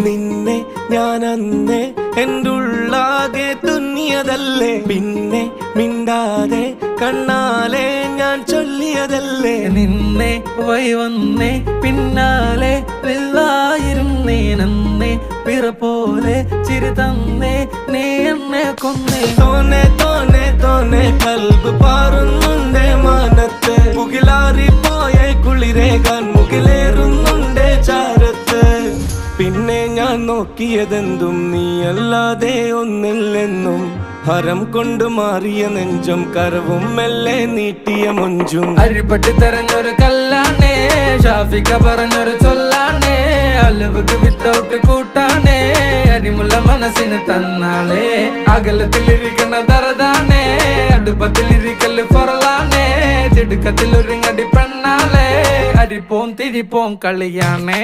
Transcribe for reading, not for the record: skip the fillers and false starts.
നിന്നെ ഞാൻ അന്നേ എൻ്റെ ഉള്ളാകെ തുന്നിയതല്ലേ, പിന്നെ മിണ്ടാതെ കണ്ണാലെ ഞാൻ ചൊല്ലിയതല്ലേ. നിന്നെ വഴി വന്നേ പിന്നാലെ വെള്ളായിരുന്നേ നന്നേ പിറ പോലെ ചിരി തന്നേ നീ എന്നെ കൊന്നേ. തോനെ തോനെ തോനെ കൽബ് പാറുന്നുണ്ടേ മാനത്ത്, മുകിലാറിപ്പോയ കുളിരേകാൻ മുകിലേറുന്നുണ്ടേ ചാരത്ത്. പിന്നെ ഞാൻ നോക്കിയതെന്തും നീയല്ലാതെ ഒന്നില്ലെന്നും, ഹരം കൊണ്ട് മാറിയ നെഞ്ചും കരവും മെല്ലെ നീട്ടിയ മൊഞ്ചും. അരിപ്പട്ടി തെരഞ്ഞൊരു കല്ലാണേ, ഷാഫിക്ക പറഞ്ഞൊരു ചൊല്ലാണേ, അലവുക്ക് വിത്തൗട്ട് കൂട്ടാണേ, അരിമുള്ള മനസ്സിന് തന്നാളേ. അകലത്തിലിരിക്കുന്ന ദറദാണേ, അടുപ്പത്തിലിരിക്കല് ഫൊറലാണേ, തിടുക്കത്തിൽ ഒരുങ്ങടി പെണ്ണാളേ, അരിപ്പോം തിരിപ്പോം കളിയാണേ.